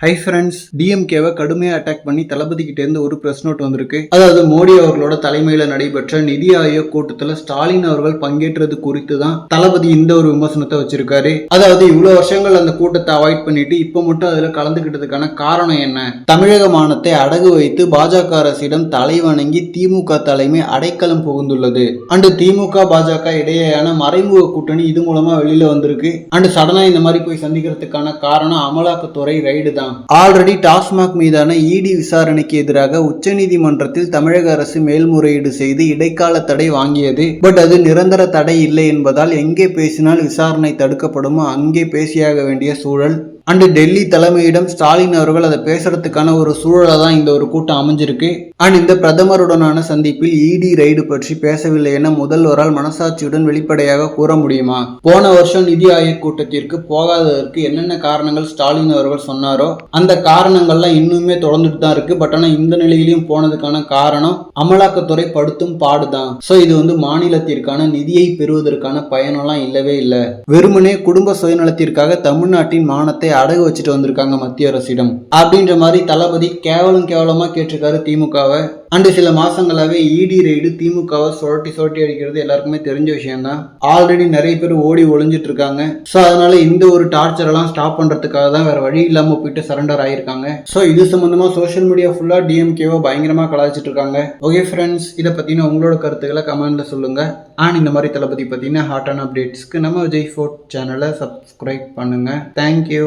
Hi friends, டிஎம்கேவை கடுமையாக attack பண்ணி தளபதி கிட்ட இருந்து ஒரு பிரஸ் நோட் வந்திருக்கு. அதாவது மோடி அவர்களோட தலைமையில நடைபெற்ற நிதி ஆயோக் கூட்டத்தில் ஸ்டாலின் அவர்கள் பங்கேற்றது குறித்து தான் தளபதி இந்த ஒரு விமர்சனத்தை வச்சிருக்காரு. அதாவது இவ்வளவு வருஷங்கள் அந்த கூட்டத்தை அவாய்ட் பண்ணிட்டு இப்ப மட்டும் அதுல கலந்துகிட்டதுக்கான காரணம் என்ன? தமிழக மானத்தை அடகு வைத்து பாஜக அரசிடம் தலை வணங்கி திமுக தலைமை அடைக்கலம் புகுந்துள்ளது. அண்டு திமுக பாஜக இடையேயான மறைமுக கூட்டணி இது மூலமா வெளியில வந்திருக்கு. அண்டு சடனா இந்த மாதிரி போய் சந்திக்கிறதுக்கான காரணம் அமலாக்கத்துறை ரைடு தான். ஆல்ரெடி டாஸ்மாக் மீதான இடி விசாரணைக்கு எதிராக உச்சநீதிமன்றத்தில் தமிழக அரசு மேல்முறையீடு செய்து இடைக்கால தடை வாங்கியது. பட் அது நிரந்தர தடை இல்லை என்பதால் எங்கே பேசினால் விசாரணை தடுக்கப்படுமோ அங்கே பேசியாக வேண்டிய சூழல். அண்டு டெல்லி தலைமையிடம் ஸ்டாலின் அவர்கள் அதை பேசுறதுக்கான ஒரு சூழலை தான் இந்த ஒரு கூட்டம் அமைஞ்சிருக்கு. அண்ட் இந்த பிரதமருடனான சந்திப்பில் இடி ரைடு பற்றி பேசவில்லை என முதல்வரால் மனசாட்சியுடன் வெளிப்படையாக கூற முடியுமா? போன வருஷம் நிதி ஆயோக் கூட்டத்திற்கு போகாததற்கு என்னென்ன காரணங்கள் ஸ்டாலின் அவர்கள் சொன்னாரோ அந்த காரணங்கள்லாம் இன்னுமே தொடர்ந்துட்டு தான் இருக்கு. பட் ஆனால் இந்த நிலையிலையும் போனதுக்கான காரணம் அமலாக்கத்துறை படுத்தும் பாடுதான். ஸோ இது மாநிலத்திற்கான நிதியை பெறுவதற்கான பயனெல்லாம் இல்லவே இல்லை. வெறுமனே குடும்ப சுயநலத்திற்காக தமிழ்நாட்டின் மானத்தை அடகு வச்சுட்டு வந்திருக்காங்க மத்திய அரசிடம் அப்படின்ற மாதிரி தளபதி கேவலமா கேட்டிருக்காரு திமுகவை. அண்டு சில மாசங்களாவே இடி ரைடு திமுகவை சுரட்டி அடிக்கிறது எல்லாருக்குமே தெரிஞ்ச விஷயம் தான். ஆல்ரெடி நிறைய பேர் ஓடி ஒளிஞ்சிட்டு இருக்காங்க. ஸோ அதனால இந்த ஒரு டார்ச்சர் எல்லாம் ஸ்டாப் பண்றதுக்காக தான் வேற வழி இல்லாம போயிட்டு சரண்டர் ஆயிருக்காங்க. ஸோ இது சம்பந்தமா சோசியல் மீடியா ஃபுல்லா டிஎம்கேவை பயங்கரமா கலாய்ச்சிட்டு இருக்காங்க. ஓகே ஃப்ரெண்ட்ஸ், இதை பத்தின உங்களோட கருத்துக்களை கமெண்ட்ல சொல்லுங்க. அண்ட் இந்த மாதிரி தளபதி பத்தின ஹாட்டான அப்டேட்ஸ்க்கு நம்ம விஜய் ஃபோர்ட் சேனலை சப்ஸ்கிரைப் பண்ணுங்க. தேங்க்யூ.